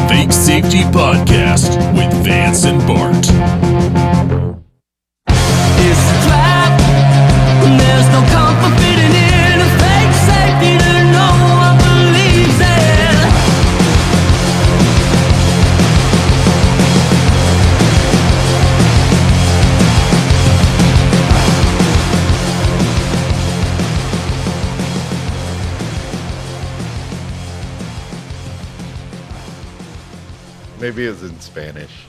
Fake Safety Podcast with Vance and Bart. It's a trap. There's no comfort fitting in a fake safety that no one believes in. Maybe it was in Spanish.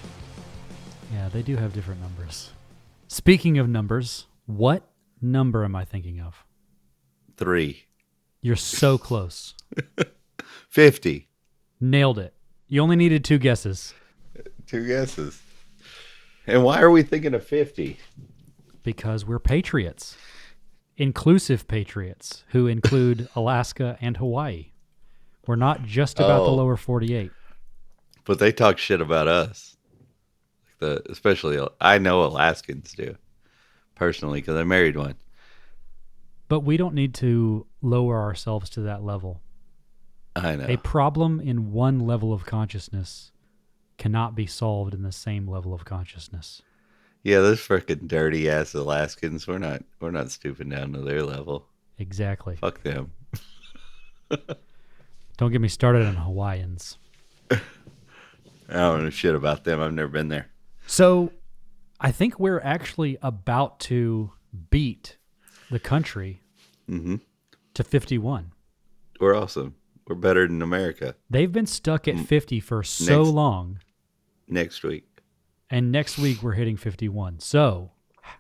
Yeah, they do have different numbers. Speaking of numbers, what number am I thinking of? 3. You're so close. 50. Nailed it. You only needed 2 guesses 2 guesses. And why are we thinking of 50? because we're patriots. Inclusive patriots who include Alaska and Hawaii. We're not just about the lower 48. But they talk shit about us. Especially, I know Alaskans do. Personally, because I married one. But we don't need to lower ourselves to that level. I know. A problem in one level of consciousness cannot be solved in the same level of consciousness. Yeah, those freaking dirty ass Alaskans. We're not stooping down to their level. Exactly. Fuck them. Don't get me started on Hawaiians. I don't know shit about them. I've never been there. So I think we're actually about to beat the country to 51. We're awesome. We're better than America. They've been stuck at 50 for so long. Next week. And next week we're hitting 51. So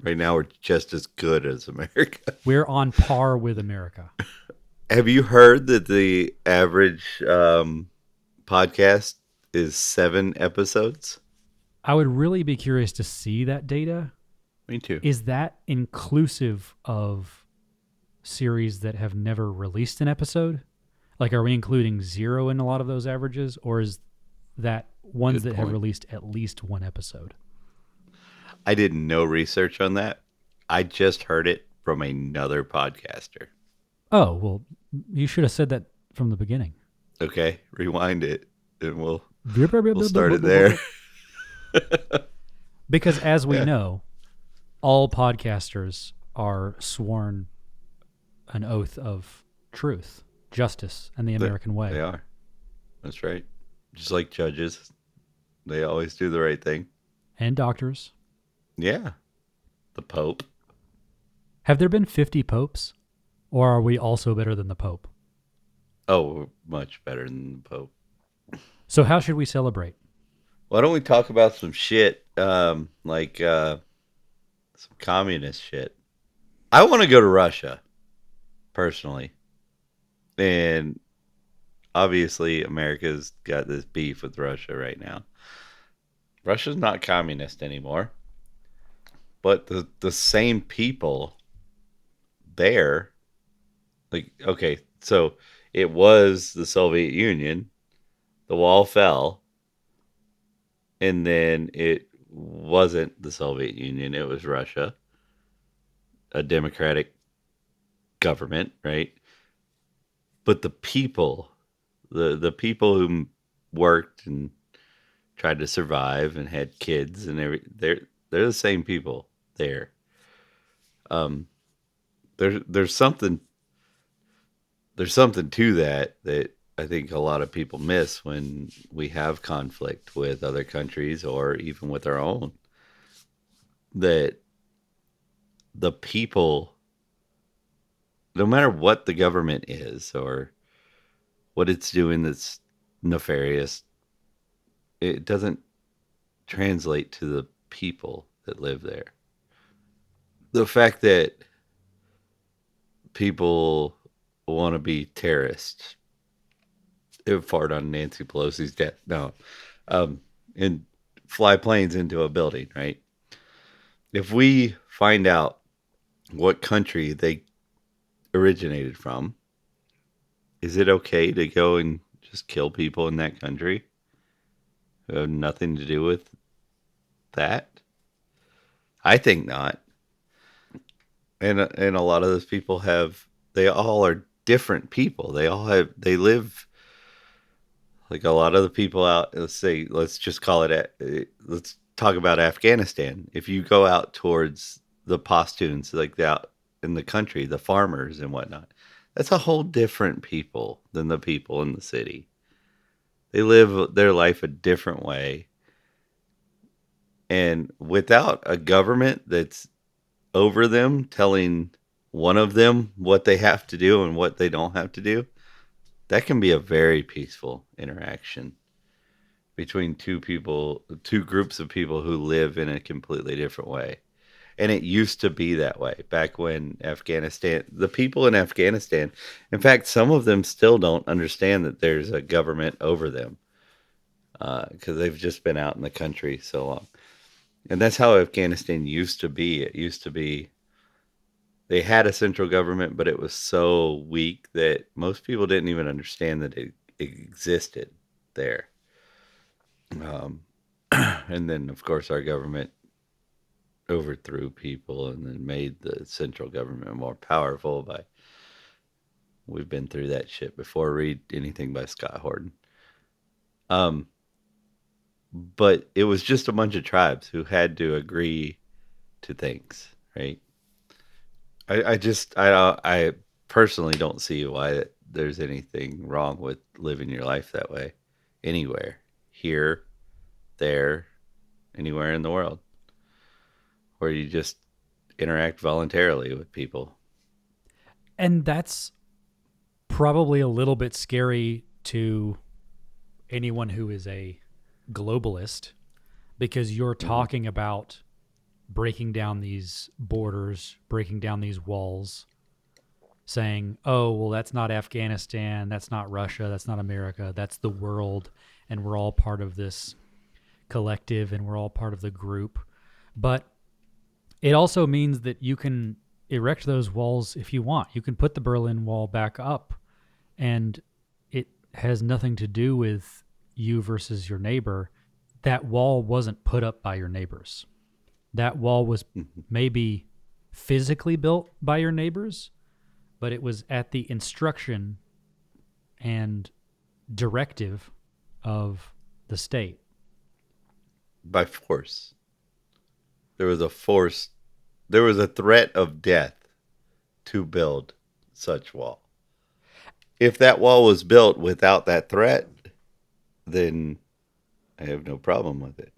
Right now we're just as good as America. we're on par with America. Have you heard that the average podcast is 7 episodes? I would really be curious to see that data. Me too. Is that inclusive of series that have never released an episode? Like, are we including 0 in a lot of those averages? Or is that ones Good that have point. released at least 1 episode? I did no research on that. I just heard it from another podcaster. Oh, well, you should have said that from the beginning. Okay, rewind it, and we'll start it there. Because as we know, all podcasters are sworn an oath of truth, justice, and the American way. They are. That's right. Just like judges, they always do the right thing. And doctors. Yeah. The Pope. Have there been 50 popes? Or are we also better than the Pope? Oh, we're much better than the Pope. So how should we celebrate? Why don't we talk about some shit, like some communist shit? I want to go to Russia, personally. And obviously, America's got this beef with Russia right now. Russia's not communist anymore. But the same people there, like, okay, so it was the Soviet Union. The wall fell. And then it wasn't the Soviet Union. It was Russia. A democratic government, right? But the people, the people who worked and tried to survive and had kids and they're the same people there. There's something to that I think a lot of people miss when we have conflict with other countries or even with our own. That the people, no matter what the government is or what it's doing that's nefarious, it doesn't translate to the people that live there. The fact that people want to be terrorists, fart on Nancy Pelosi's death, no, and fly planes into a building, right? If we find out what country they originated from, is it okay to go and just kill people in that country who have nothing to do with that? I think not. And a lot of those people they all are different people. They live Like a lot of the people out, let's just call it, let's talk about Afghanistan. If you go out towards the Pashtuns, like out in the country, the farmers and whatnot, that's a whole different people than the people in the city. They live their life a different way. And without a government that's over them telling one of them what they have to do and what they don't have to do, that can be a very peaceful interaction between two groups of people who live in a completely different way. And it used to be that way back when the people in Afghanistan, in fact, some of them still don't understand that there's a government over them because they've just been out in the country so long. And that's how Afghanistan used to be. It used to be they had a central government, but it was so weak that most people didn't even understand that it existed there. And then, of course, our government overthrew people and then made the central government more powerful we've been through that shit before. Read anything by Scott Horton. But it was just a bunch of tribes who had to agree to things, right? I personally don't see why there's anything wrong with living your life that way anywhere, here, there, anywhere in the world, where you just interact voluntarily with people. And that's probably a little bit scary to anyone who is a globalist, because you're talking about breaking down these borders, breaking down these walls, saying, oh, well, that's not Afghanistan, that's not Russia, that's not America, that's the world, and we're all part of this collective, and we're all part of the group. But it also means that you can erect those walls if you want. You can put the Berlin Wall back up, and it has nothing to do with you versus your neighbor. That wall wasn't put up by your neighbors. That wall was maybe physically built by your neighbors, but it was at the instruction and directive of the state. By force. There was a threat of death to build such wall. If that wall was built without that threat, then I have no problem with it.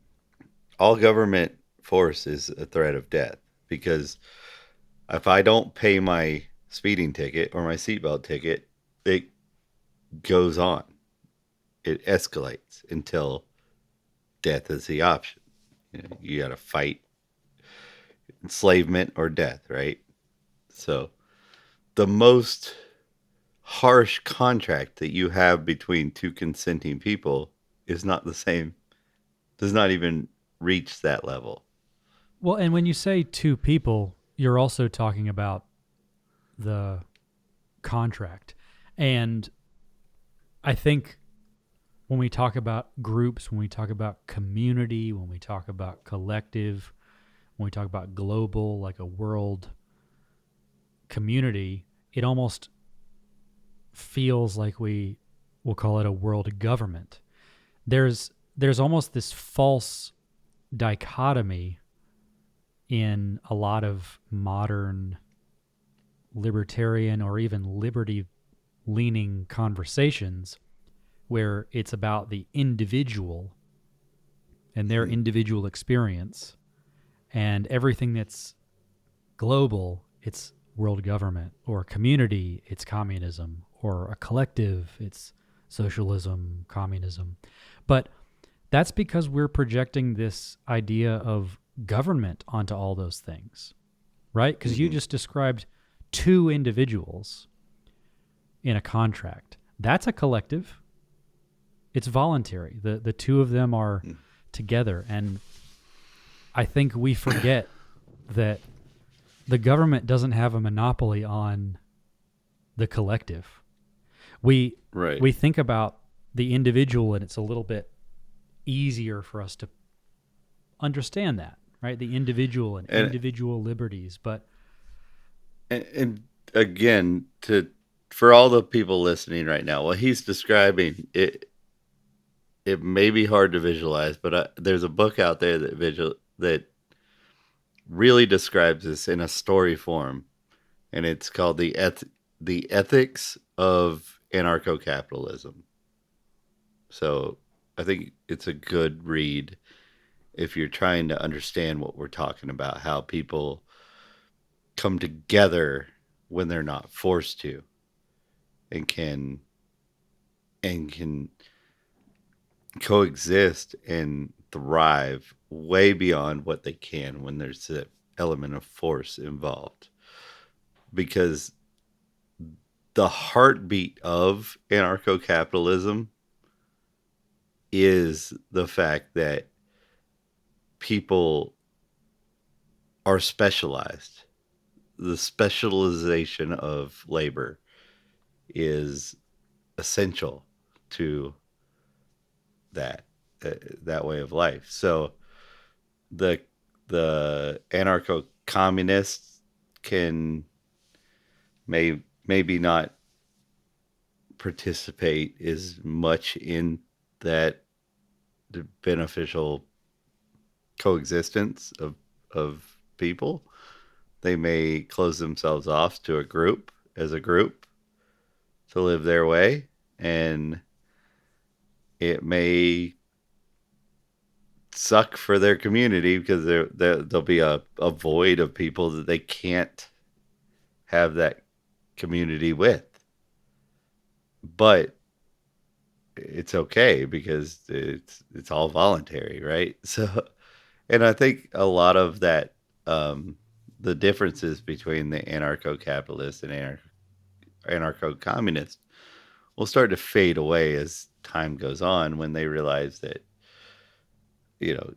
All government force is a threat of death, because if I don't pay my speeding ticket or my seatbelt ticket, it goes on. It escalates until death is the option. You got to fight enslavement or death, right? So the most harsh contract that you have between two consenting people is not the same, does not even reach that level. Well, and when you say two people, you're also talking about the contract. And I think when we talk about groups, when we talk about community, when we talk about collective, when we talk about global, like a world community, it almost feels like we'll call it a world government. There's almost this false dichotomy in a lot of modern libertarian or even liberty-leaning conversations where it's about the individual and their individual experience, and everything that's global, it's world government, or community, it's communism, or a collective, it's socialism, communism. But that's because we're projecting this idea of government onto all those things, right? Because you just described two individuals in a contract. That's a collective. It's voluntary. The two of them are together. And I think we forget that the government doesn't have a monopoly on the collective. We think about the individual, and it's a little bit easier for us to understand that, right? The individual and individual liberties. But and again, for all the people listening right now, what he's describing, it may be hard to visualize, but there's a book out there that really describes this in a story form, and it's called the Ethics of Anarcho-Capitalism. So I think it's a good read if you're trying to understand what we're talking about, how people come together when they're not forced to, and can coexist and thrive way beyond what they can when there's an element of force involved. Because the heartbeat of anarcho capitalism is the fact that people are specialized. The specialization of labor is essential to that way of life. So the anarcho communists can maybe not participate as much in that beneficial coexistence of people. They may close themselves off to a group as a group to live their way, and it may suck for their community because there'll be a void of people that they can't have that community with. But it's okay because it's all voluntary, right? So, and I think a lot of that, the differences between the anarcho-capitalist and anarcho-communist will start to fade away as time goes on, when they realize that, you know,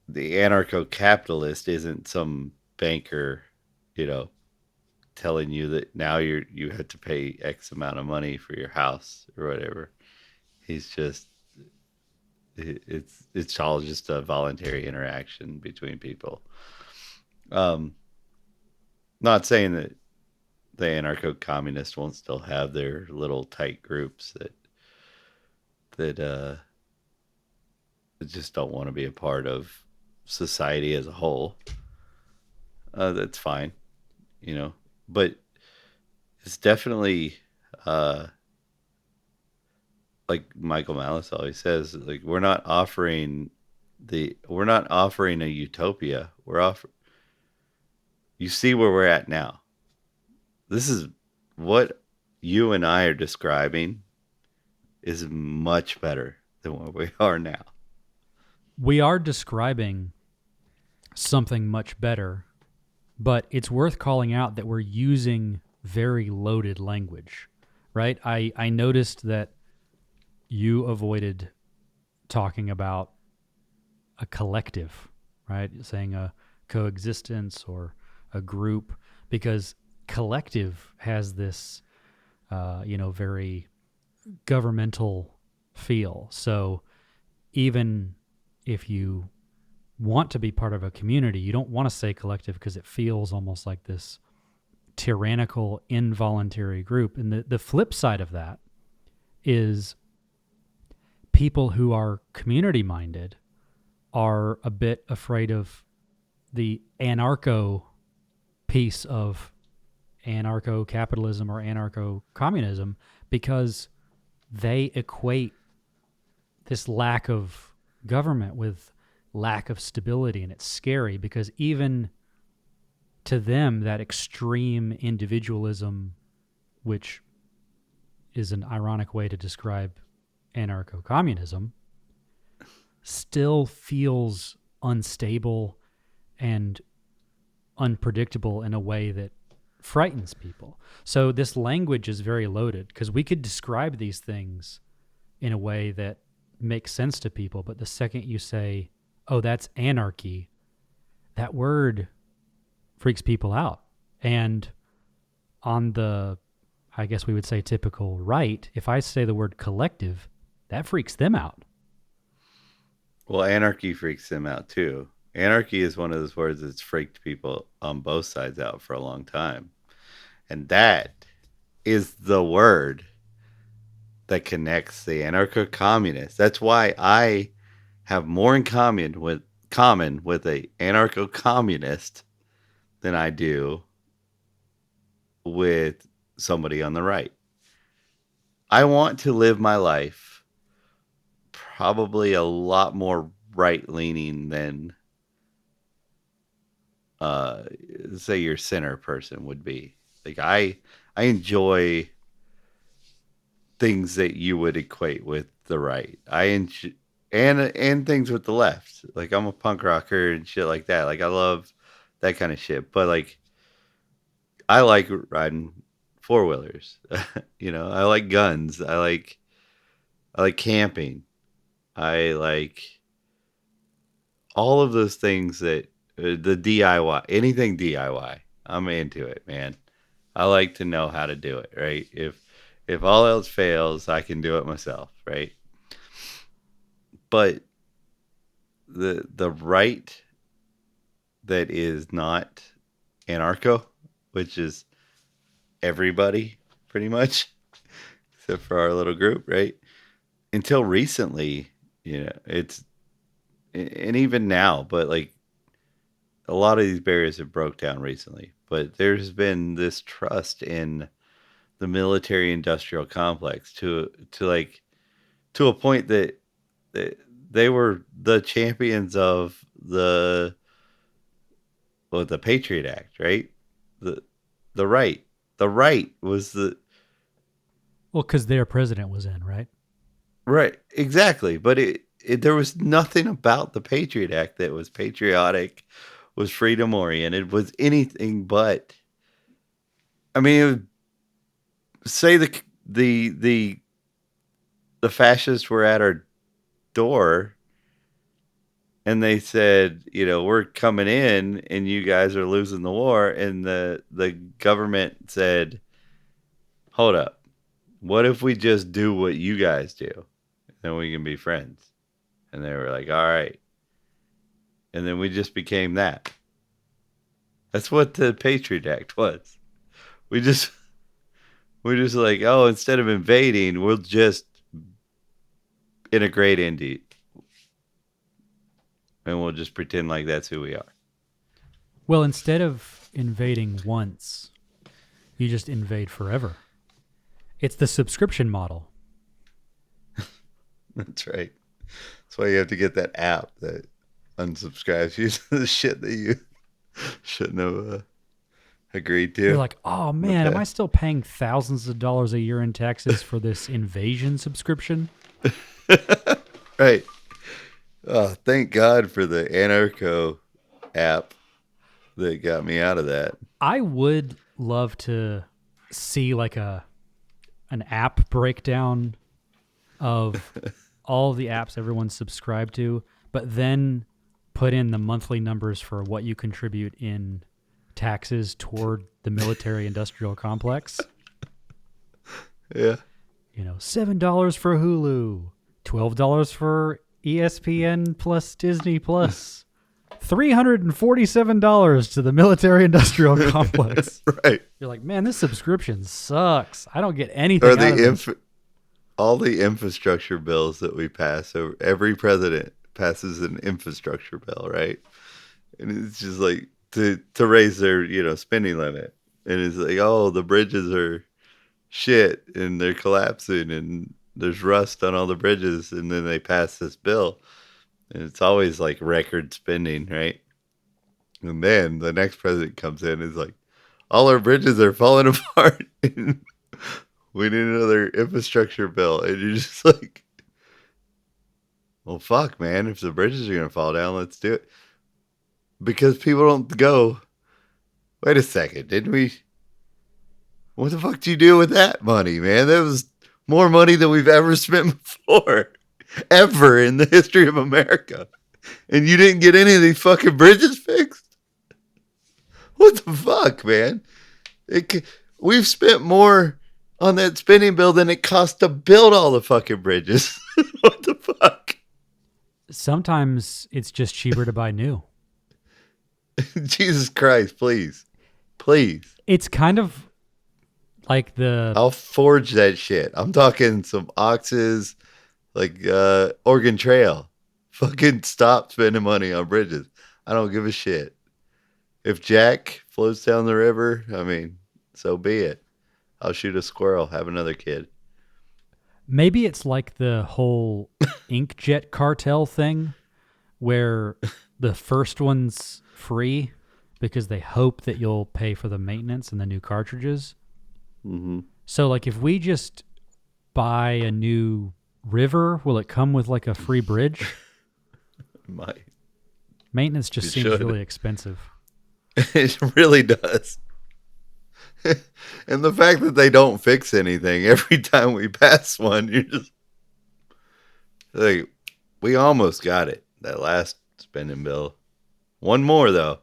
the anarcho-capitalist isn't some banker, you know, telling you that now you have to pay X amount of money for your house or whatever. He's just it's all just a voluntary interaction between people. Not saying that the anarcho-communists won't still have their little tight groups that just don't want to be a part of society as a whole. That's fine, you know. But it's definitely, like Michael Malice always says, like we're not offering a utopia. You see where we're at now. This is what you and I are describing is much better than what we are now. We are describing something much better, but it's worth calling out that we're using very loaded language, right? I noticed that you avoided talking about a collective, right? Saying a coexistence or a group, because collective has this, very governmental feel. So even if you want to be part of a community, you don't want to say collective because it feels almost like this tyrannical, involuntary group. And the flip side of that is people who are community-minded are a bit afraid of the anarcho piece of anarcho-capitalism or anarcho-communism, because they equate this lack of government with lack of stability, and it's scary because even to them, that extreme individualism, which is an ironic way to describe anarcho-communism, still feels unstable and unpredictable in a way that frightens people. So this language is very loaded because we could describe these things in a way that makes sense to people, but the second you say, oh, that's anarchy, that word freaks people out. And on the, I guess we would say typical right, if I say the word collective, that freaks them out. Well, anarchy freaks them out too. Anarchy is one of those words that's freaked people on both sides out for a long time. And that is the word that connects the anarcho-communists. That's why I have more in common with a anarcho-communist than I do with somebody on the right. I want to live my life probably a lot more right-leaning than say your center person would be. Like I enjoy things that you would equate with the right. I enjoy and things with the left. Like I'm a punk rocker and shit like that. Like I love that kind of shit. But like I like riding four wheelers. You know, I like guns. I like camping. I like all of those things that the DIY, anything DIY. I'm into it, man. I like to know how to do it, right? If all else fails, I can do it myself, right? But the right that is not anarcho, which is everybody pretty much, except for our little group, right? Until recently, you know, and even now, but like a lot of these barriers have broke down recently. But there's been this trust in the military industrial complex to a point that they were the champions of the Patriot Act, right? The right was the Well, because their president was in, right? right, exactly. But it there was nothing about the Patriot Act that was patriotic, was freedom oriented, was anything but. I mean, it would say the fascists were at our door and they said, you know, we're coming in and you guys are losing the war, and the government said, hold up, what if we just do what you guys do, then we can be friends? And they were like, all right. And then we just became that. That's what the Patriot Act was. We're just like, oh, instead of invading, we'll just integrate into, and we'll just pretend like that's who we are. Well, instead of invading once, you just invade forever. It's the subscription model. That's right. That's why you have to get that app that unsubscribes you to the shit that you shouldn't have agreed to. You're like, oh man, Okay. am I still paying thousands of dollars a year in taxes for this invasion subscription? Right. Oh, thank God for the Anarcho app that got me out of that. I would love to see like an app breakdown of all the apps everyone's subscribed to, but then put in the monthly numbers for what you contribute in taxes toward the military industrial complex. Yeah. You know, $7 for Hulu, $12 for ESPN plus Disney plus, $347 to the military industrial complex. Right. You're like, man, this subscription sucks. I don't get anything Or out of this. all the infrastructure bills that we pass. So every president passes an infrastructure bill, right? And it's just like to raise their, you know, spending limit. And it's like, oh, the bridges are shit and they're collapsing and there's rust on all the bridges, and then they pass this bill. And it's always like record spending, right? And then the next president comes in and is like, all our bridges are falling apart. And we need another infrastructure bill. And you're just like, well, fuck, man. If the bridges are going to fall down, let's do it. Because people don't go, wait a second, didn't we? What the fuck did you do with that money, man? That was more money than we've ever spent before. Ever in the history of America. And you didn't get any of these fucking bridges fixed? What the fuck, man? We've spent more on that spending bill than it cost to build all the fucking bridges. What the fuck? Sometimes it's just cheaper to buy new. Jesus Christ, please. Please. It's kind of Like the I'll forge that shit. I'm talking some oxes, like Oregon Trail. Fucking stop spending money on bridges. I don't give a shit. If Jack floats down the river, I mean, so be it. I'll shoot a squirrel, have another kid. maybe it's like the whole inkjet cartel thing where the first one's free because they hope that you'll pay for the maintenance and the new cartridges. Mm-hmm. So like if we just buy a new river, will it come with like a free bridge? Might. Maintenance just It seems should. really expensive. It really does. And the fact that they don't fix anything every time we pass one, you're just like, we almost got it. That last spending bill. One more though.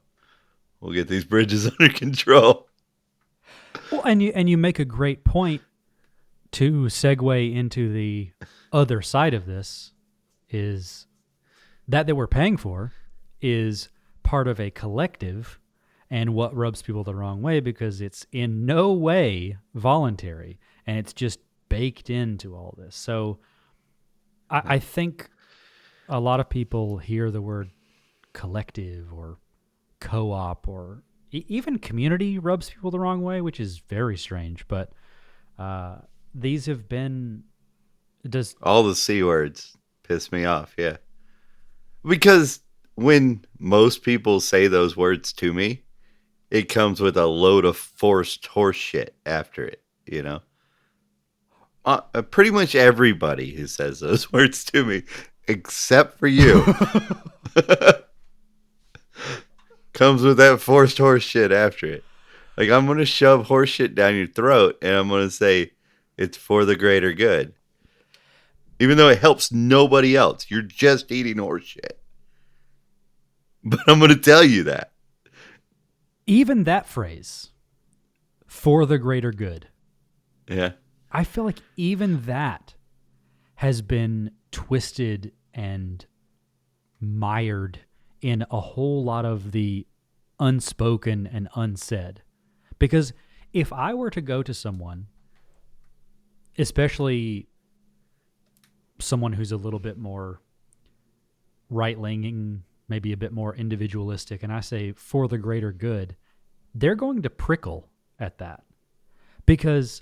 We'll get these bridges under control. Well, and you make a great point to segue into the other side of this is that we're paying for is part of a collective, and what rubs people the wrong way because it's in no way voluntary and it's just baked into all this. So I think a lot of people hear the word collective or co-op or even community rubs people the wrong way, which is very strange. But these have been All the C words piss me off, yeah. Because when most people say those words to me, it comes with a load of forced horse shit after it, you know? Pretty much everybody who says those words to me, except for you, comes with that forced horse shit after it. Like, I'm going to shove horse shit down your throat, and I'm going to say it's for the greater good. Even though it helps nobody else. You're just eating horse shit. But I'm going to tell you that. even that phrase, for the greater good. Yeah. I feel like even that has been twisted and mired in a whole lot of the unspoken and unsaid. Because if I were to go to someone, especially someone who's a little bit more right-leaning, maybe a bit more individualistic, and I say for the greater good, they're going to prickle at that. Because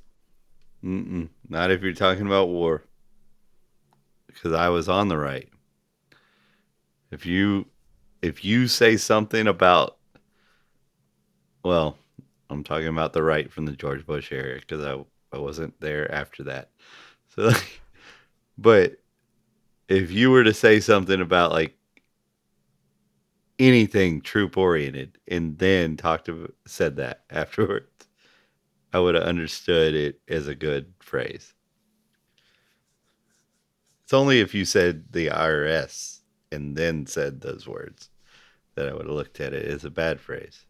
Not if you're talking about war. Because I was on the right. If you say something about, well, I'm talking about the right from the George Bush era because I wasn't there after that. So, but if you were to say something about like anything troop oriented and then said that afterwards, I would have understood it as a good phrase. It's only if you said the IRS and then said those words that I would have looked at it as a bad phrase.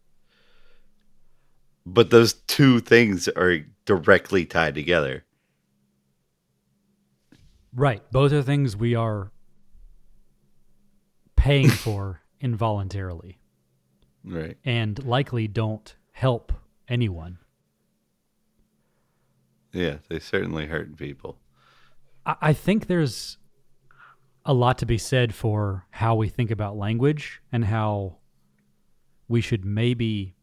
But those two things are directly tied together. right, both are things we are paying for involuntarily Right. and likely don't help anyone. Yeah, they certainly hurt people. I think there's a lot to be said for how we think about language and how we should maybe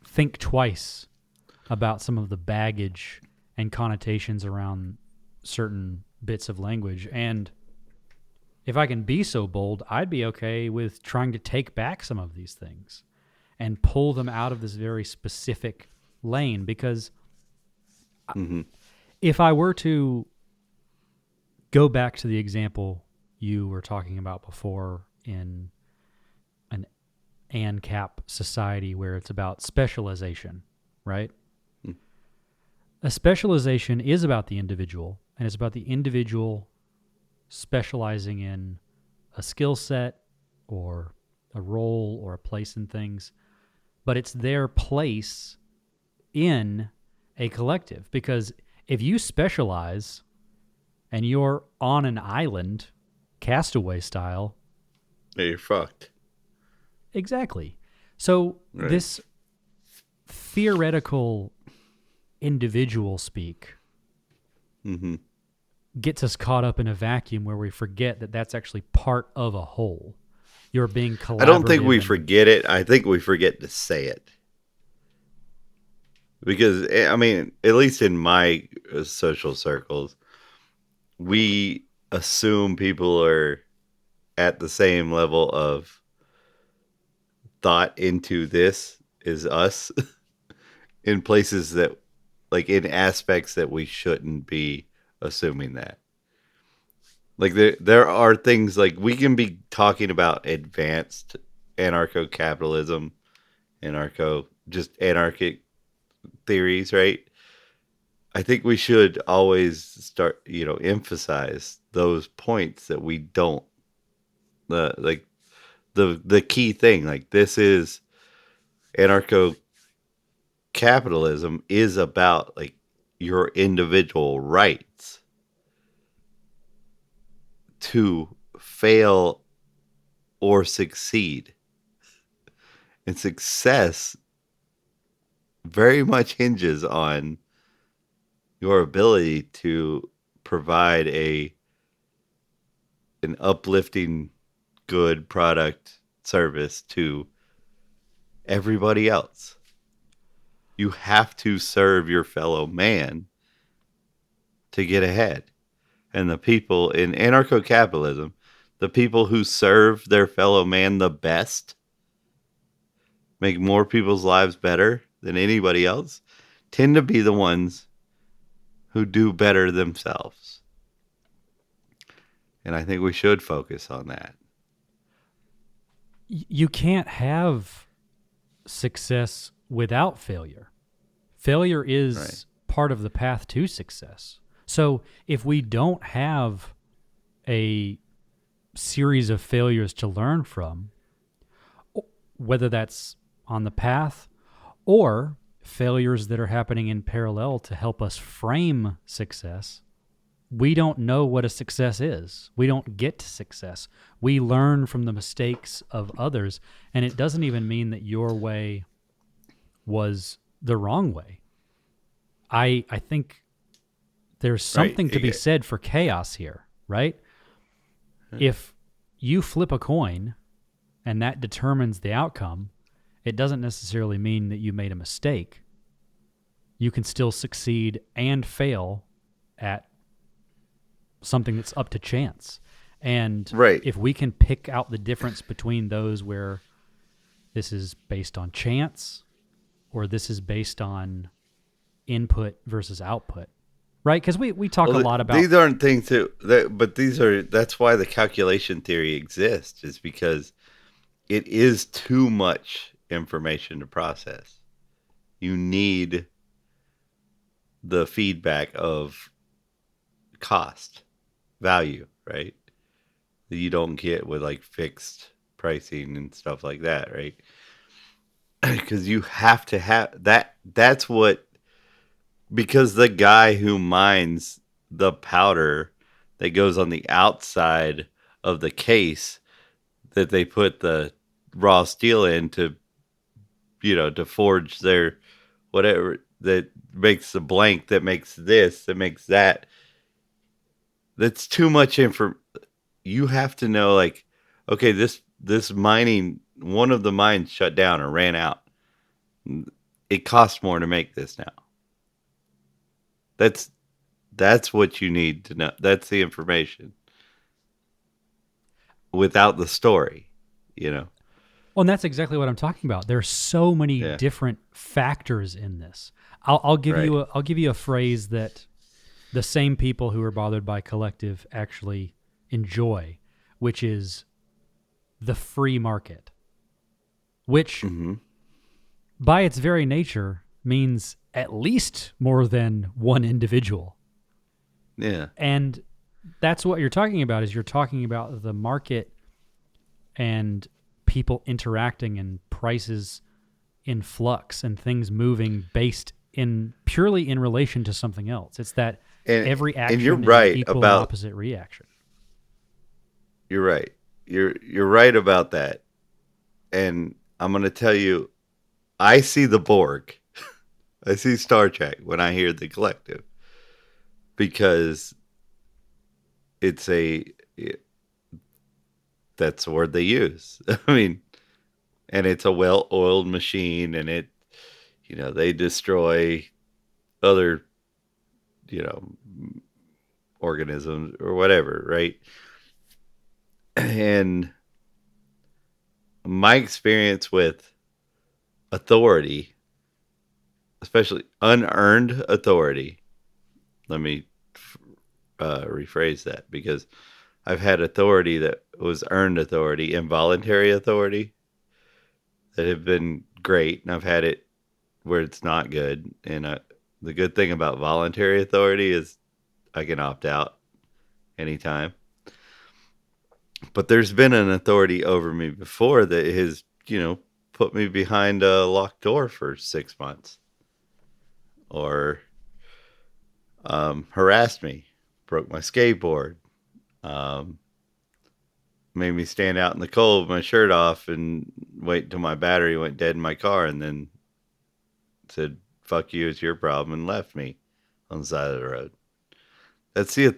think twice about some of the baggage and connotations around certain bits of language. And if I can be so bold, I'd be okay with trying to take back some of these things and pull them out of this very specific lane. Because if I were to go back to the example you were talking about before in an ANCAP society where it's about specialization, right? A specialization is about the individual, and it's about the individual specializing in a skill set or a role or a place in things, but it's their place in a collective. Because if you specialize and you're on an island, Castaway style, Yeah, you're fucked. exactly. So Right. this theoretical individual speak Mm-hmm. gets us caught up in a vacuum where we forget that that's actually part of a whole. You're being collaborative. I don't think we and- forget it. I think we forget to say it. Because, I mean, at least in my social circles, we assume people are at the same level of thought into this as us in places that, like, in aspects that we shouldn't be assuming that. Like, there are things, like, we can be talking about advanced anarcho-capitalism, just anarchic theories, right? I think we should always start, emphasize those points that we don't, the key thing, like, this is anarcho capitalism is about, like, your individual rights to fail or succeed. And success very much hinges on your ability to provide an uplifting, good product service to everybody else. You have to serve your fellow man to get ahead. And the people in anarcho-capitalism, the people who serve their fellow man the best, make more people's lives better than anybody else, tend to be the ones who do better themselves. And I think we should focus on that. You can't have success without failure. Failure is Right. part of the path to success. So if we don't have a series of failures to learn from, whether that's on the path or failures that are happening in parallel to help us frame success, we don't know what a success is. We don't get to success. We learn from the mistakes of others, and it doesn't even mean that your way was the wrong way. I think there's something to be said for chaos here, right? If you flip a coin and that determines the outcome, it doesn't necessarily mean that you made a mistake. You can still succeed and fail at something that's up to chance. And Right. if we can pick out the difference between those where this is based on chance or this is based on input versus output, right? Because we talk a lot about... These aren't things that's why the calculation theory exists, is because it is too much information to process. You need the feedback of cost, value, right? That you don't get with, like, fixed pricing and stuff like that, right? Because you have to have that. That's what, because the guy who mines the powder that goes on the outside of the case that they put the raw steel in to forge their whatever, that makes the blank, that makes this, that makes that. That's too much info. You have to know, like, okay, this mining, one of the mines shut down or ran out. It costs more to make this now. That's what you need to know. That's the information. Without the story, Well, and that's exactly what I'm talking about. There's so many Yeah. different factors in this. I'll give Right. you a phrase that the same people who are bothered by collective actually enjoy, which is the free market, which by its very nature means at least more than one individual. Yeah. And that's what you're talking about, is you're talking about the market and people interacting and prices in flux and things moving based in purely in relation to something else. It's that every action you're is right an equal about- and opposite reaction. You're right. You're right about that. And I'm going to tell you, I see the Borg I see Star Trek when I hear the collective because it's that's the word they use. I mean, and it's a well-oiled machine, and they destroy other, you know, organisms or whatever, right? And my experience with authority, especially unearned authority, let me rephrase that, because I've had authority that was earned authority, involuntary authority, that have been great, and I've had it where it's not good. And the good thing about voluntary authority is I can opt out anytime. But there's been an authority over me before that has, put me behind a locked door for 6 months, or harassed me, broke my skateboard, um, made me stand out in the cold with my shirt off and wait until my battery went dead in my car, and then said, "Fuck you, it's your problem," and left me on the side of the road. That's the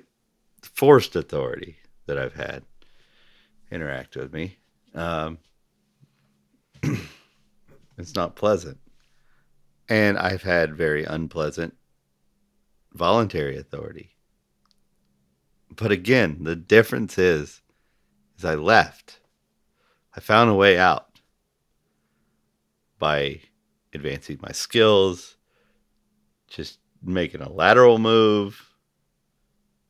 forced authority that I've had interact with me. It's not pleasant. And I've had very unpleasant voluntary authority. But again, the difference is I left. I found a way out by advancing my skills, just making a lateral move,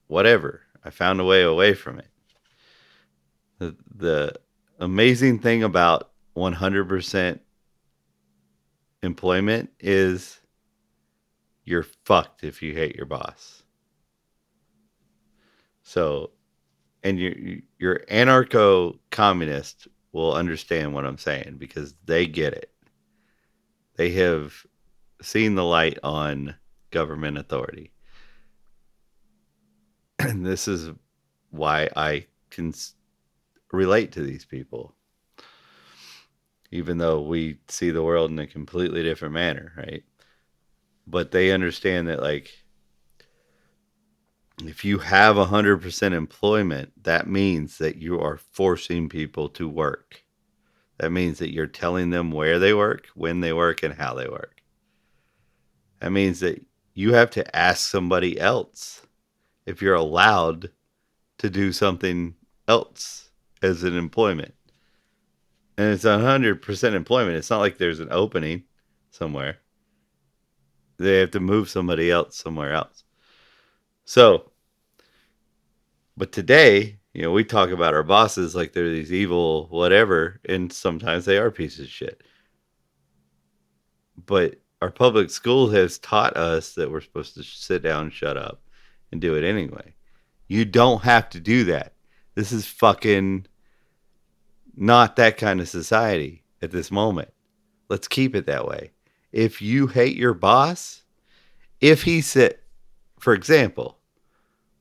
whatever. I found a way away from it. The amazing thing about 100% employment is you're fucked if you hate your boss. So, and your anarcho-communist will understand what I'm saying because they get it. They have seen the light on government authority. And this is why I can relate to these people, even though we see the world in a completely different manner, right? But they understand that, like, if you have 100% employment, that means that you are forcing people to work. That means that you're telling them where they work, when they work, and how they work. That means that you have to ask somebody else if you're allowed to do something else as an employment. And it's 100% employment. It's not like there's an opening somewhere. They have to move somebody else somewhere else. So, but today, we talk about our bosses like they're these evil whatever, and sometimes they are pieces of shit. But our public school has taught us that we're supposed to sit down, shut up, and do it anyway. You don't have to do that. This is fucking not that kind of society at this moment. Let's keep it that way. If you hate your boss, if he said, for example,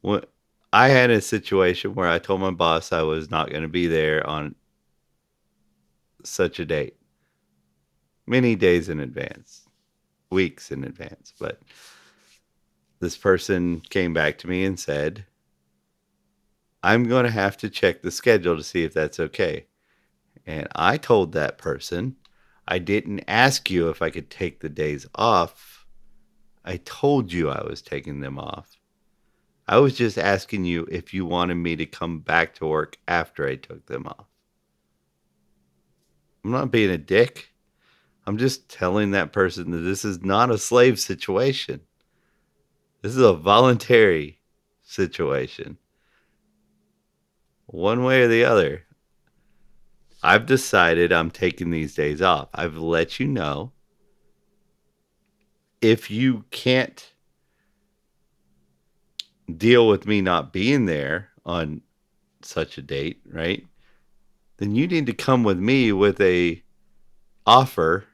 when I had a situation where I told my boss I was not going to be there on such a date, many days in advance, weeks in advance, but this person came back to me and said, "I'm going to have to check the schedule to see if that's okay." And I told that person, "I didn't ask you if I could take the days off. I told you I was taking them off. I was just asking you if you wanted me to come back to work after I took them off." I'm not being a dick. I'm just telling that person that this is not a slave situation. This is a voluntary situation. One way or the other. I've decided I'm taking these days off. I've let you know. If you can't deal with me not being there on such a date, right? Then you need to come with me with a offer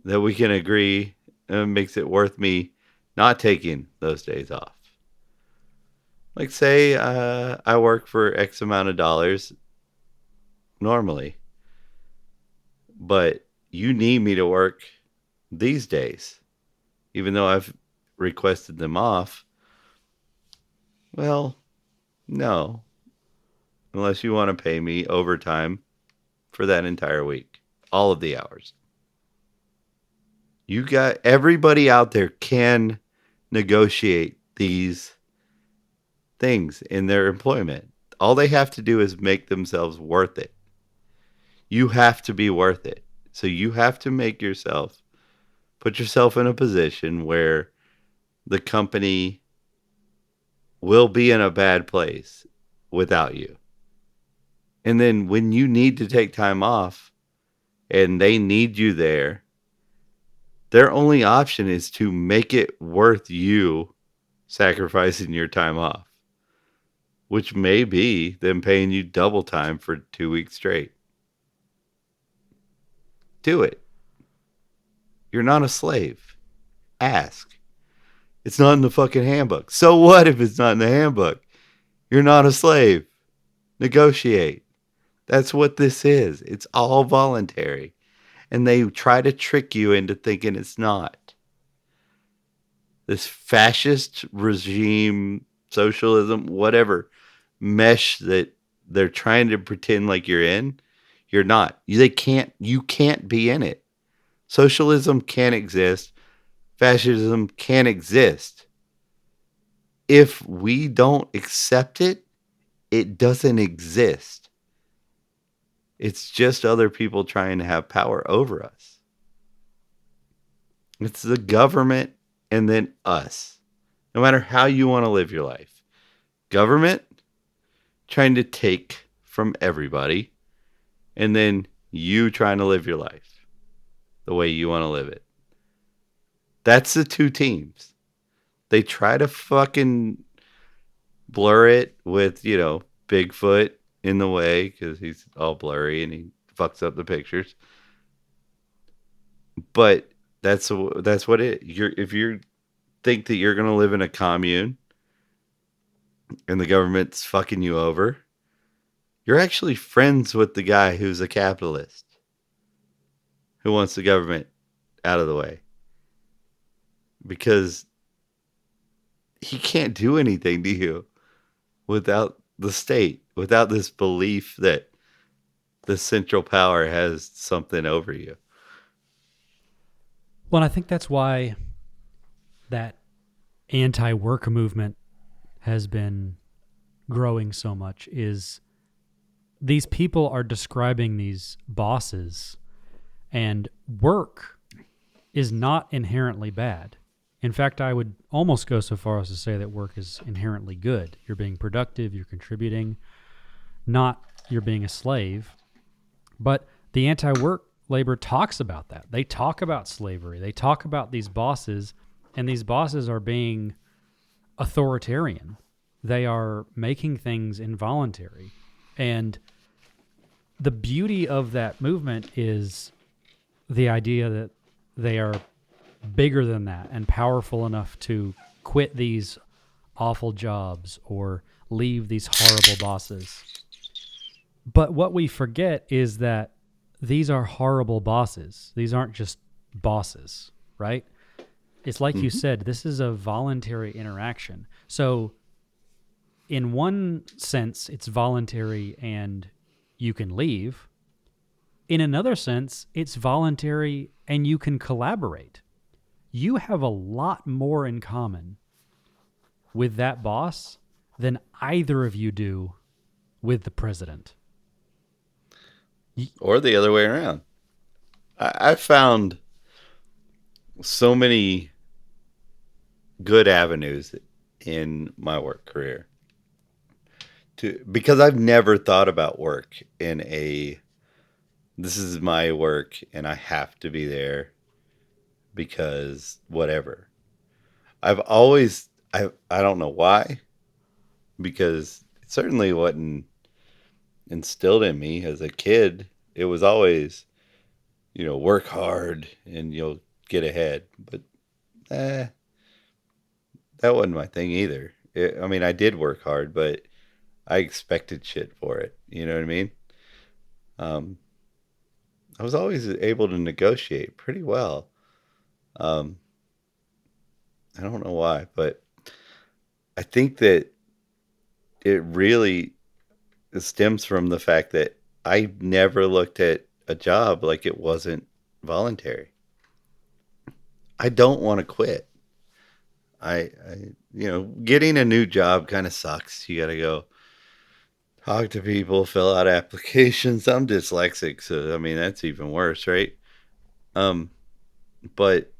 that we can agree makes it worth me not taking those days off. Like, say I work for X amount of dollars normally, but you need me to work these days, even though I've requested them off. Well, no, unless you want to pay me overtime for that entire week, all of the hours. You got everybody out there can negotiate these things in their employment. All they have to do is make themselves worth it. You have to be worth it. So you have to put yourself in a position where the company will be in a bad place without you. And then when you need to take time off and they need you there, their only option is to make it worth you sacrificing your time off, which may be them paying you double time for 2 weeks straight. Do it. You're not a slave. Ask. It's not in the fucking handbook. So what if it's not in the handbook? You're not a slave. Negotiate. That's what this is. It's all voluntary. And they try to trick you into thinking it's not. This fascist regime, socialism, whatever mesh that they're trying to pretend like you're in, you're not. You can't be in it. Socialism can't exist. Fascism can't exist. If we don't accept it, it doesn't exist. It's just other people trying to have power over us. It's the government and then us. No matter how you want to live your life. Government trying to take from everybody, and then you trying to live your life the way you want to live it. That's the two teams. They try to fucking blur it with, Bigfoot in the way because he's all blurry and he fucks up the pictures. But that's what if you think that you're going to live in a commune and the government's fucking you over, you're actually friends with the guy who's a capitalist who wants the government out of the way. Because he can't do anything to you without the state, without this belief that the central power has something over you. Well, and I think that's why that anti-work movement has been growing so much, is these people are describing these bosses, and work is not inherently bad. In fact, I would almost go so far as to say that work is inherently good. You're being productive, you're contributing, not you're being a slave. But the anti-work labor talks about that. They talk about slavery. They talk about these bosses, and these bosses are being authoritarian. They are making things involuntary. And the beauty of that movement is the idea that they are bigger than that and powerful enough to quit these awful jobs or leave these horrible bosses. But what we forget is that these are horrible bosses. These aren't just bosses, right? It's like you said, this is a voluntary interaction. So in one sense, it's voluntary and you can leave. In another sense, it's voluntary and you can collaborate. You have a lot more in common with that boss than either of you do with the president. Or the other way around. I found so many good avenues in my work career because I've never thought about work in this is my work and I have to be there because whatever. I've always, I don't know why, because it certainly wasn't instilled in me as a kid. It was always, work hard and you'll get ahead. But that wasn't my thing either. I did work hard, but I expected shit for it. You know what I mean? I was always able to negotiate pretty well. Um, I don't know why, but I think that it really stems from the fact that I never looked at a job like it wasn't voluntary. I don't want to quit. Getting a new job kind of sucks. You got to go talk to people, fill out applications. I'm dyslexic, so I mean that's even worse, right? Um, but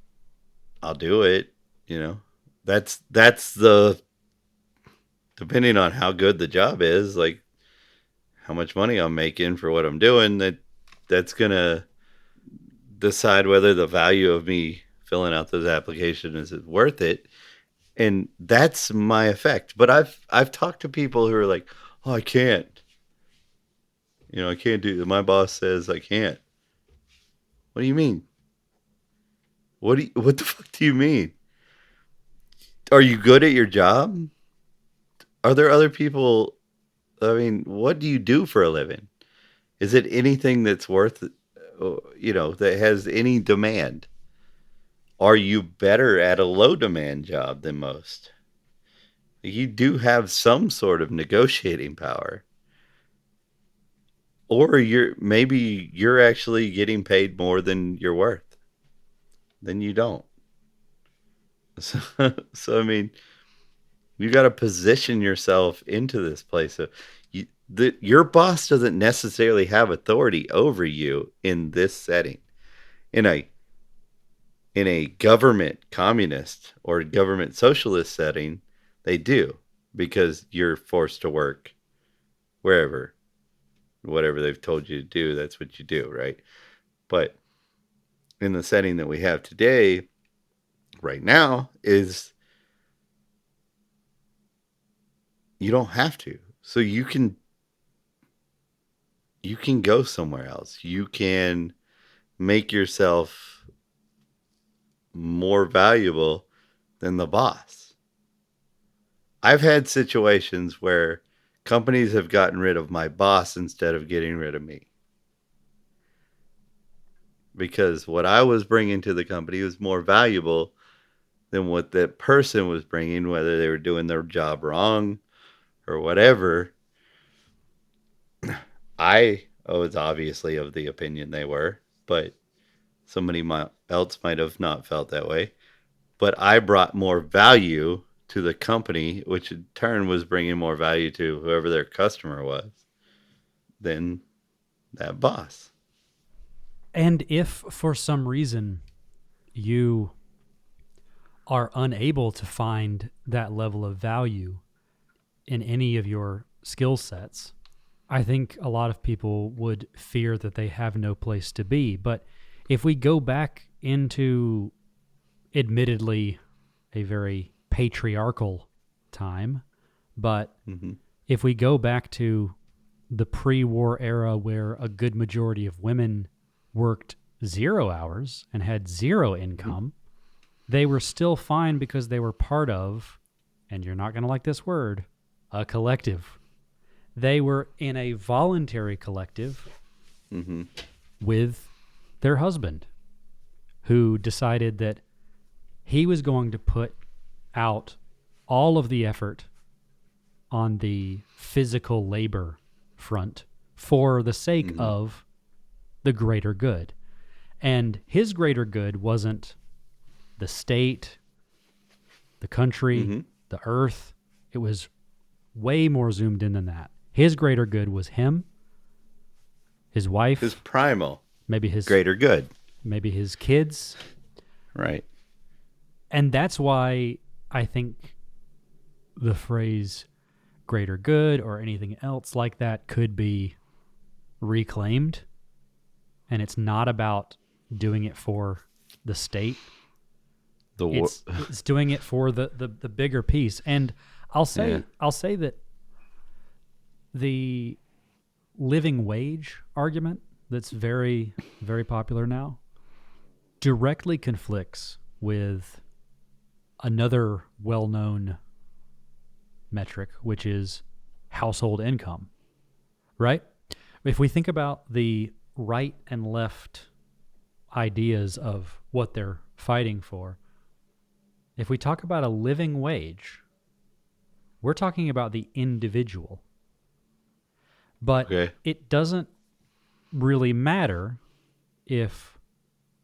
I'll do it. You know, that's the depending on how good the job is, like how much money I'm making for what I'm doing. That's gonna decide whether the value of me filling out those applications is worth it. And that's my effect. But I've talked to people who are like, "Oh, I can't. I can't do that. My boss says I can't." What do you mean? What the fuck do you mean? Are you good at your job? Are there other people? I mean, what do you do for a living? Is it anything that's worth, that has any demand? Are you better at a low demand job than most? You do have some sort of negotiating power. Or you're actually getting paid more than you're worth. Then you don't. So I mean, you got to position yourself into this place. So your boss doesn't necessarily have authority over you in this setting. In a government communist or government socialist setting, they do, because you're forced to work wherever, whatever they've told you to do, that's what you do, right? But in the setting that we have today, right now, is you don't have to. So you can go somewhere else. You can make yourself more valuable than the boss. I've had situations where companies have gotten rid of my boss instead of getting rid of me, because what I was bringing to the company was more valuable than what that person was bringing, whether they were doing their job wrong or whatever. I was obviously of the opinion they were, but somebody else might have not felt that way. But I brought more value to the company, which in turn was bringing more value to whoever their customer was than that boss. And if for some reason you are unable to find that level of value in any of your skill sets, I think a lot of people would fear that they have no place to be. But if we go back into, admittedly, a very patriarchal time, but if we go back to the pre-war era where a good majority of women worked 0 hours and had zero income, they were still fine because they were part of, and you're not going to like this word, a collective. They were in a voluntary collective with their husband, who decided that he was going to put out all of the effort on the physical labor front for the sake of the greater good. And his greater good wasn't the state, the country, the earth. It was way more zoomed in than that. His greater good was him, his wife, His primal, maybe his greater good. maybe his kids. Right. And that's why I think the phrase greater good or anything else like that could be reclaimed. And it's not about doing it for the state. It's doing it for the bigger piece. And I'll say that the living wage argument that's very, very popular now directly conflicts with another well-known metric, which is household income, right? If we think about the right and left ideas of what their fighting for. If we talk about a living wage, we're talking about the individual. But Okay. it doesn't really matter if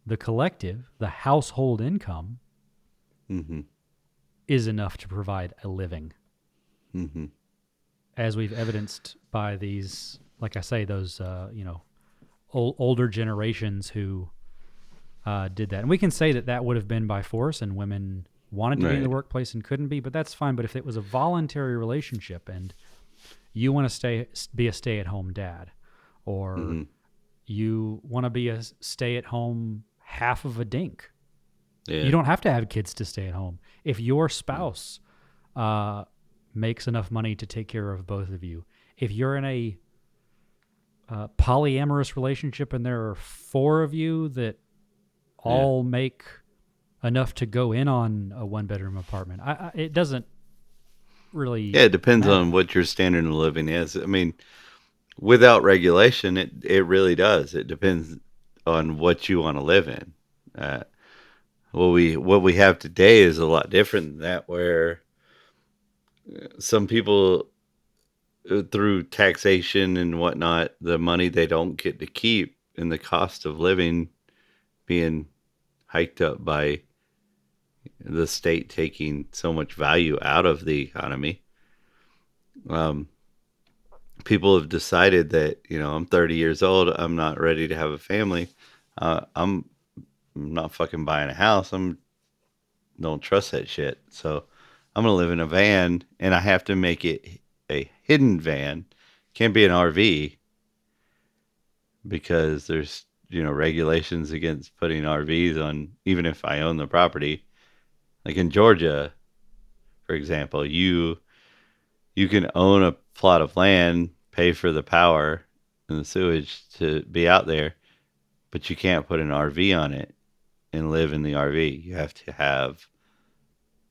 the collective, the household income, Mm-hmm. is enough to provide a living. Mm-hmm. As we've evidenced by these, like I say, those, older generations who did that. And we can say that would have been by force and women wanted to be in the Right. workplace and couldn't be, but that's fine. But if it was a voluntary relationship and you want to be a stay-at-home dad, or Mm-hmm. you want to be a stay-at-home half of a dink, Yeah. you don't have to have kids to stay at home. If your spouse makes enough money to take care of both of you, if you're in a polyamorous relationship and there are 4 of you that all make enough to go in on a 1-bedroom apartment, it doesn't really. Yeah, it depends matter. on what your standard of living is. I mean, without regulation, it really does. It depends on what you want to live in. What we have today is a lot different than that, where some people, through taxation and whatnot, the money they don't get to keep and the cost of living being hiked up by the state taking so much value out of the economy. People have decided that, I'm 30 years old, I'm not ready to have a family. I'm not fucking buying a house. Don't trust that shit. So I'm gonna live in a van, and I have to make it a hidden van. Can't be an RV because there's regulations against putting RVs on, even if I own the property. Like in Georgia, for example, you can own a plot of land, pay for the power and the sewage to be out there, but you can't put an RV on it and live in the RV. You have to have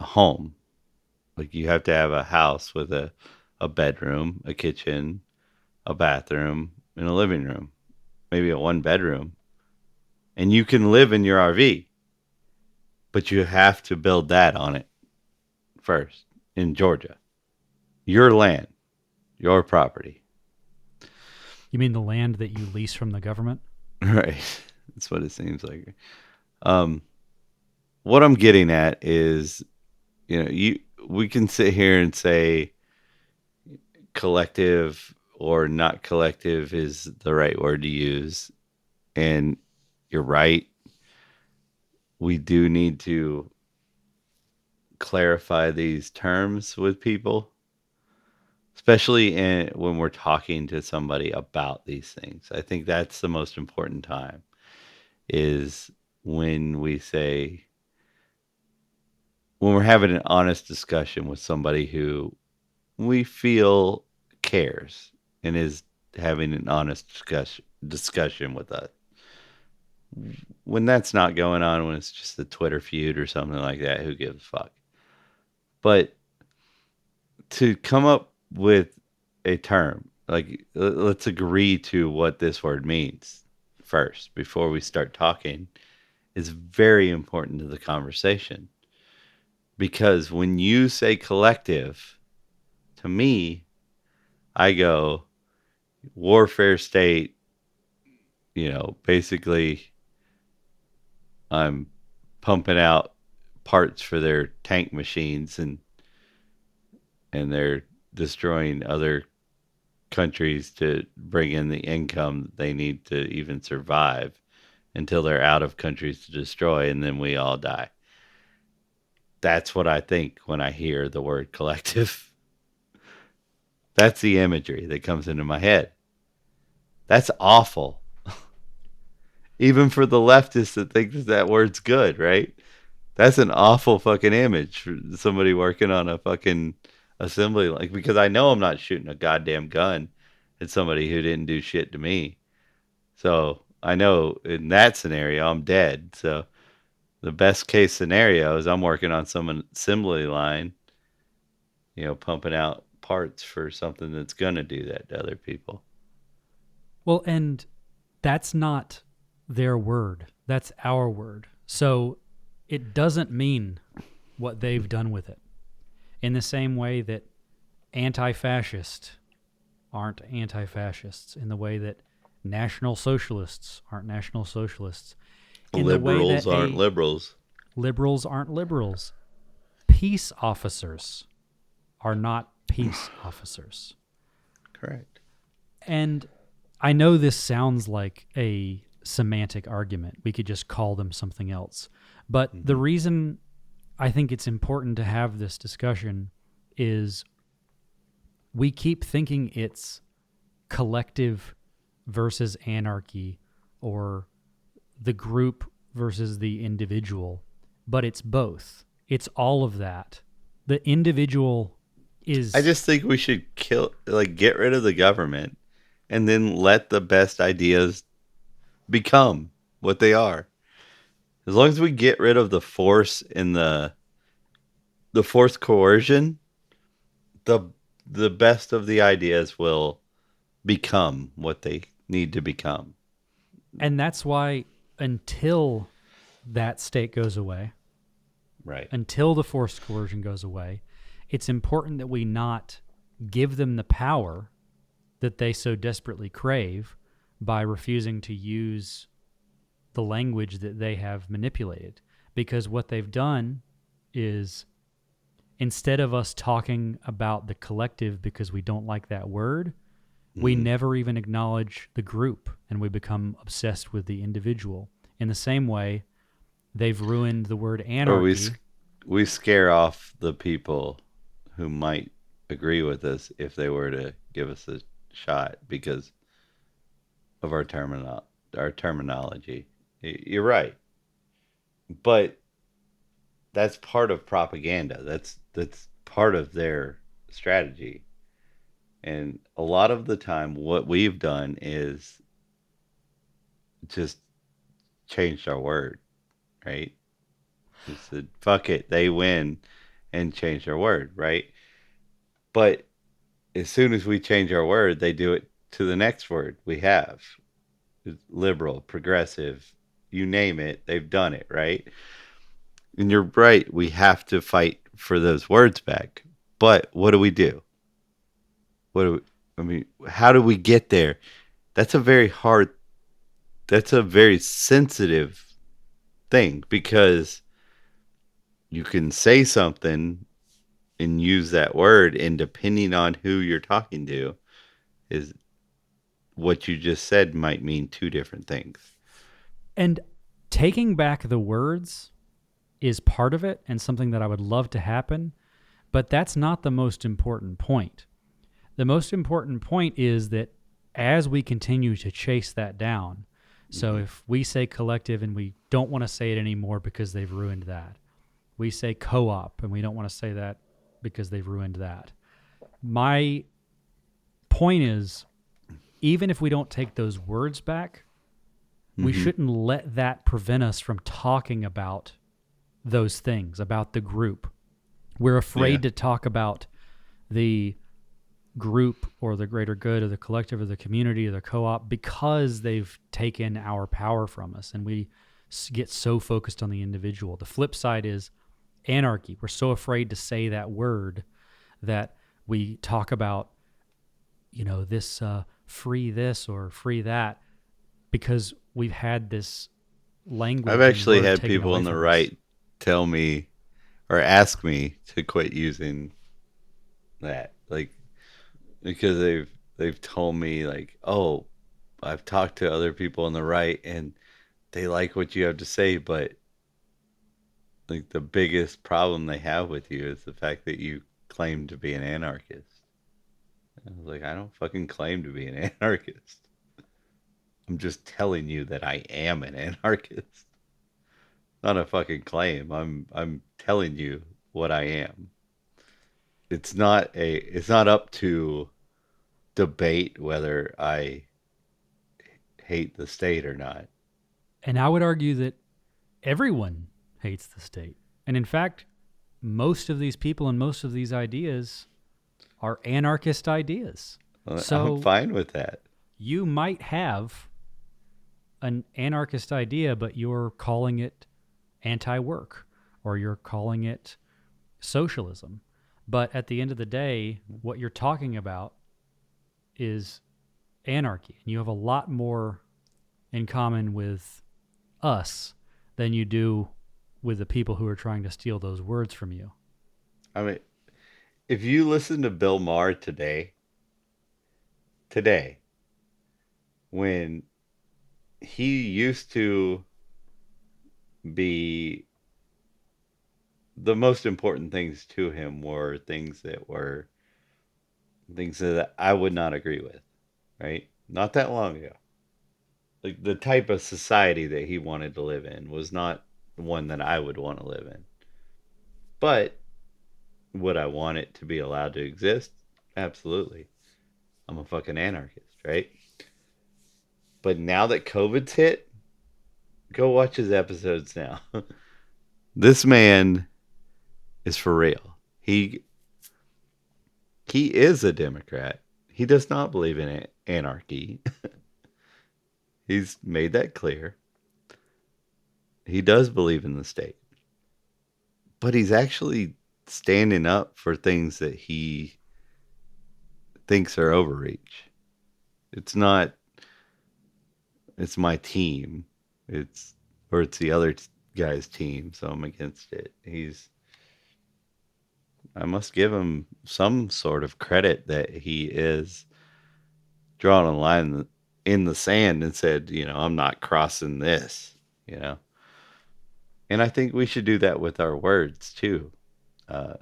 a home. Like you have to have a house with a bedroom, a kitchen, a bathroom, and a living room, maybe a 1-bedroom. And you can live in your RV, but you have to build that on it first in Georgia. Your land, your property. You mean the land that you lease from the government? Right. That's what it seems like. What I'm getting at is, we can sit here and say collective or not collective is the right word to use. And you're right. We do need to clarify these terms with people, especially when we're talking to somebody about these things. I think that's the most important time, is when we're having an honest discussion with somebody who we feel cares and is having an honest discussion with us. When that's not going on, when it's just a Twitter feud or something like that, who gives a fuck? But to come up with a term, like let's agree to what this word means first before we start talking, is very important to the conversation. Because when you say collective, to me, I go warfare state, basically I'm pumping out parts for their tank machines, and they're destroying other countries to bring in the income they need to even survive until they're out of countries to destroy, and then we all die. That's what I think when I hear the word collective. That's the imagery that comes into my head. That's awful. Even for the leftists that think that word's good, right? That's an awful fucking image for somebody working on a fucking assembly line. Because I know I'm not shooting a goddamn gun at somebody who didn't do shit to me. So I know in that scenario, I'm dead. So the best case scenario is I'm working on some assembly line, pumping out parts for something that's going to do that to other people. Well, and that's not their word. That's our word. So it doesn't mean what they've done with it. In the same way that anti-fascist aren't anti-fascists, in the way that National Socialists aren't National Socialists, in the way Liberals that aren't liberals. liberals aren't liberals. Peace officers are not peace officers. Correct. And I know this sounds like a semantic argument. We could just call them something else. But the reason I think it's important to have this discussion is we keep thinking it's collective versus anarchy or the group versus the individual, but it's both. It's all of that. The individual is... I just think we should get rid of the government and then let the best ideas become what they are. As long as we get rid of the force and the forced coercion, the best of the ideas will become what they need to become. And that's why until that state goes away, Right. until the forced coercion goes away, it's important that we not give them the power that they so desperately crave by refusing to use the language that they have manipulated. Because what they've done is, instead of us talking about the collective because we don't like that word, we never even acknowledge the group, and we become obsessed with the individual. In the same way, they've ruined the word anarchy. Or we scare off the people who might agree with us if they were to give us a shot because of our terminology. You're right. But that's part of propaganda. That's part of their strategy. And a lot of the time what we've done is just changed our word, right? We said, fuck it, they win, and changed our word, right? But as soon as we change our word, they do it to the next word we have. Liberal, progressive, you name it, they've done it, right? And you're right, we have to fight for those words back. But what do we do? How do we get there? That's a very sensitive thing, because you can say something and use that word, and depending on who you're talking to, is what you just said might mean two different things. And taking back the words is part of it and something that I would love to happen, but that's not the most important point. The most important point is that as we continue to chase that down, so if we say collective and we don't want to say it anymore because they've ruined that, we say co-op and we don't want to say that because they've ruined that. My point is, even if we don't take those words back, we shouldn't let that prevent us from talking about those things, about the group. We're afraid to talk about the group or the greater good or the collective or the community or the co-op because they've taken our power from us, and we get so focused on the individual. The flip side is anarchy. We're so afraid to say that word that we talk about, this free this or free that, because we've had this language. I've actually and word had taken people away on the from us. right tell me or ask me to quit using that, because they've told me, oh, I've talked to other people on the right and they like what you have to say, but the biggest problem they have with you is the fact that you claim to be an anarchist. And I was like, I don't fucking claim to be an anarchist. I'm just telling you that I am an anarchist. Not a fucking claim. I'm telling you what I am. It's not up to debate whether I hate the state or not. And I would argue that everyone hates the state. And in fact, most of these people and most of these ideas are anarchist ideas. Well, So I'm fine with that. you might have an anarchist idea, but you're calling it anti-work, or you're calling it socialism. But at the end of the day, what you're talking about is anarchy. And you have a lot more in common with us than you do with the people who are trying to steal those words from you. I mean, if you listen to Bill Maher today, when he used to be, the most important things to him were things that I would not agree with, right? Not that long ago. Like the type of society that he wanted to live in was not one that I would want to live in. But would I want it to be allowed to exist? Absolutely. I'm a fucking anarchist, right? But now that COVID's hit, go watch his episodes now. This man is for real. He is a Democrat. He does not believe in anarchy. He's made that clear. He does believe in the state. But he's actually standing up for things that he thinks are overreach. It's not, it's my team. It's the other guy's team, so I'm against it. I must give him some sort of credit that he is drawn a line in the sand and said, I'm not crossing this, you know. And I think we should do that with our words too. Uh,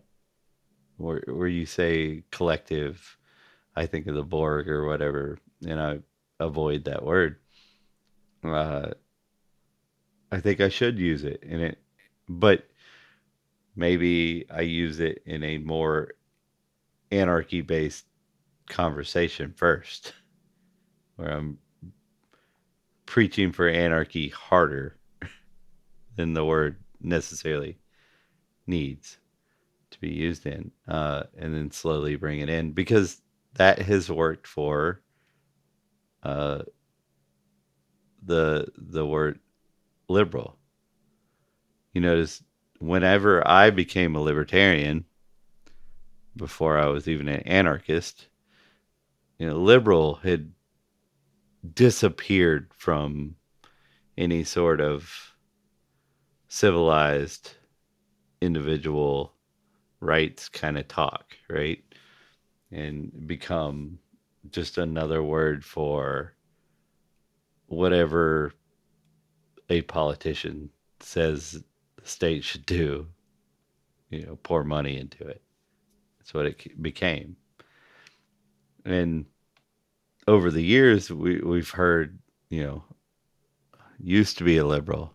where you say collective, I think of the Borg or whatever, and I avoid that word. Uh, I think I should use it in it, but maybe I use it in a more anarchy based conversation first, where I'm preaching for anarchy harder than the word necessarily needs to be used in, and then slowly bring it in, because that has worked for uh, the word liberal. You notice whenever I became a libertarian, before I was even an anarchist, liberal had disappeared from any sort of civilized individual rights kind of talk, right? And become just another word for whatever a politician says the state should do, pour money into it. That's what it became. And over the years, we've heard, used to be a liberal,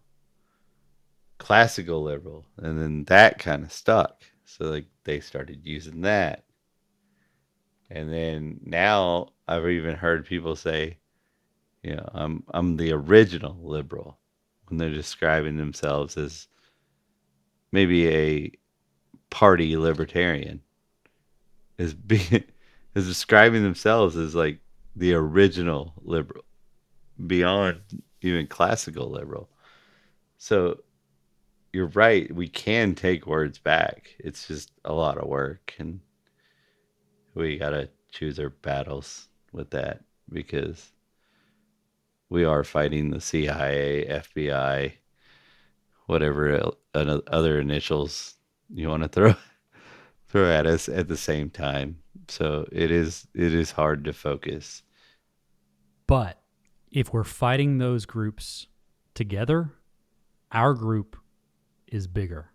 classical liberal, and then that kind of stuck. So like they started using that. And then now I've even heard people say, I'm the original liberal, when they're describing themselves as maybe a party libertarian, is being is describing themselves as like the original liberal, beyond even classical liberal. So you're right, we can take words back. It's just a lot of work, and we gotta choose our battles with that, because we are fighting the CIA, FBI, whatever other initials you want to throw at us at the same time. So it is hard to focus. But if we're fighting those groups together, our group is bigger.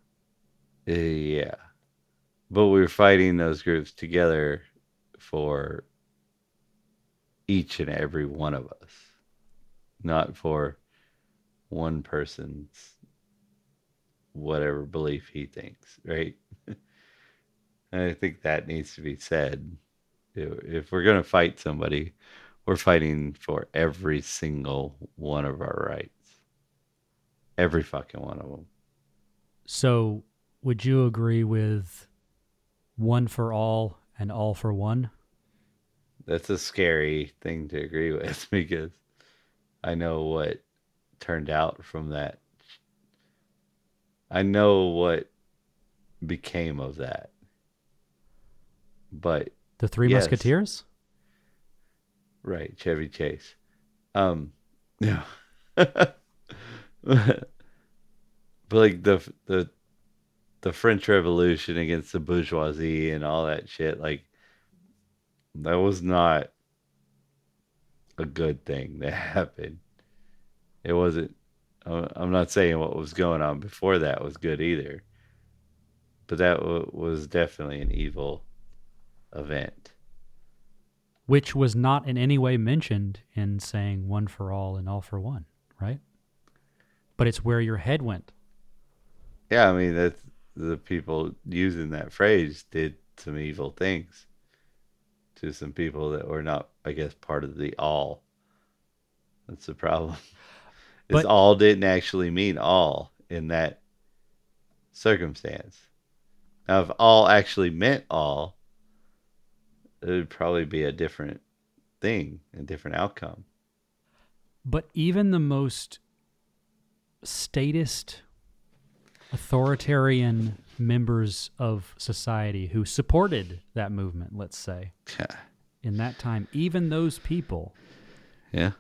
Yeah. But we're fighting those groups together for each and every one of us, not for one person's whatever belief he thinks, right? And I think that needs to be said. If we're going to fight somebody, we're fighting for every single one of our rights. Every fucking one of them. So, would you agree with one for all and all for one? That's a scary thing to agree with, because I know what turned out from that I know what became of that. But The Three yes. Musketeers? Right, Chevy Chase. Yeah. But like the French Revolution against the bourgeoisie and all that shit, like that was not a good thing that happened. It wasn't. I'm not saying what was going on before that was good either, but that was definitely an evil event. Which was not in any way mentioned in saying one for all and all for one, right? But it's where your head went. Yeah, I mean that's the people using that phrase did some evil things to some people that were not, I guess, part of the all. That's the problem. Is But- all didn't actually mean all in that circumstance. Now, if all actually meant all, it would probably be a different thing, a different outcome. But even the most statist, authoritarian members of society who supported that movement, let's say, in that time, even those people Yeah.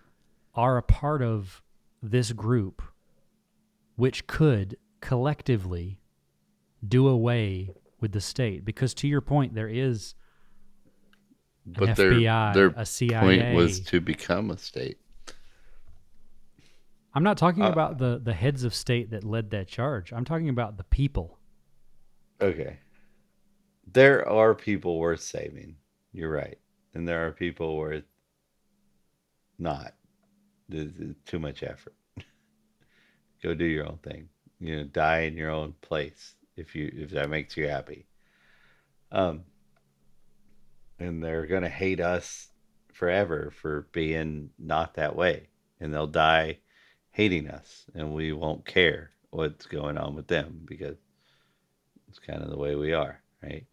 are a part of this group which could collectively do away with the state. Because to your point, there is an FBI, their a CIA. point was to become a state. I'm not talking about the heads of state that led that charge. I'm talking about the people. Okay. There are people worth saving. You're right. And there are people worth not. There's too much effort. Go do your own thing. You know, die in your own place if that makes you happy. And they're gonna hate us forever for being not that way. And they'll die hating us, and we won't care what's going on with them because it's kind of the way we are, right?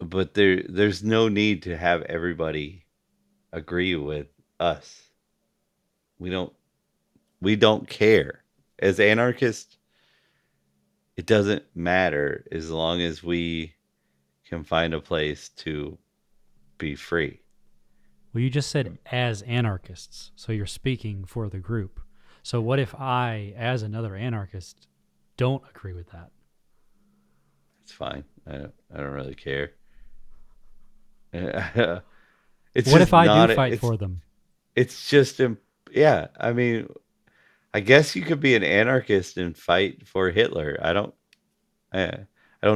But there's no need to have everybody agree with us. We don't care. As anarchists, it doesn't matter as long as we can find a place to be free. Well, you just said as anarchists, so you're speaking for the group. So what if I, as another anarchist, don't agree with that? It's fine. I don't really care. It's What just if I not do a- fight it's- for them? It's just, yeah. I mean, I guess you could be an anarchist and fight for Hitler. I don't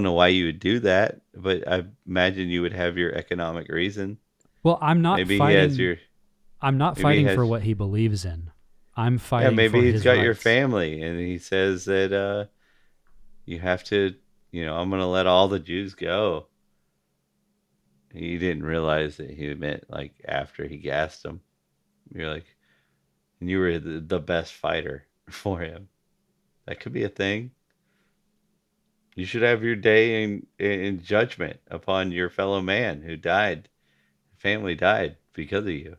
know why you would do that, but I imagine you would have your economic reason. Well, I'm not Maybe fighting. he has your. I'm not maybe he fighting has- for what he believes in. I'm Yeah, fighting. maybe for he's his got your rights. family, and he says that you have to. I'm going to let all the Jews go. He didn't realize that he meant like after he gassed them. You're like, and you were the best fighter for him. That could be a thing. You should have your day in judgment upon your fellow man who died. Family died because of you.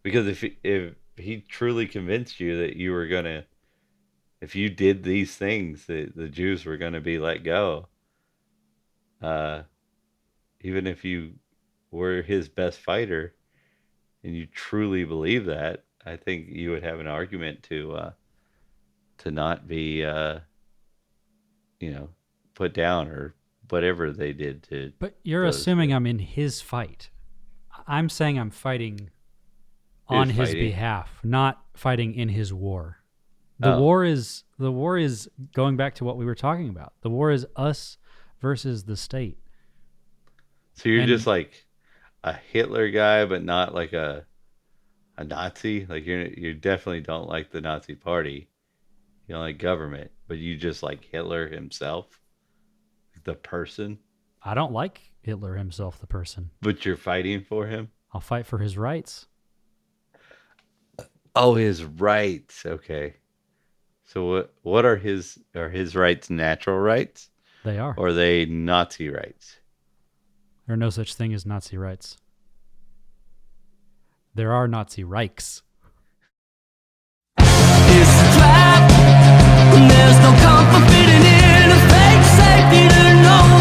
Because if he truly convinced you that you were gonna, if you did these things, that the Jews were gonna be let go. Even if you were his best fighter, and you truly believe that, I think you would have an argument to not be put down or whatever they did to. But you're those assuming who- I'm in his fight. I'm saying I'm fighting on his fighting? behalf, not fighting in his war. Oh. The war is going back to what we were talking about. The war is us versus the state. So you're and- just like a Hitler guy, but not like a Nazi. Like you definitely don't like the Nazi Party. You don't like government, but you just like Hitler himself, the person. I don't like Hitler himself, the person. But you're fighting for him. I'll fight for his rights. Oh, his rights. Okay. So what are his rights? Natural rights, They are. or are they Nazi rights? There are no such thing as Nazi rights. There are Nazi Reichs. This trap, There's no comfort fitting in a fake safety to know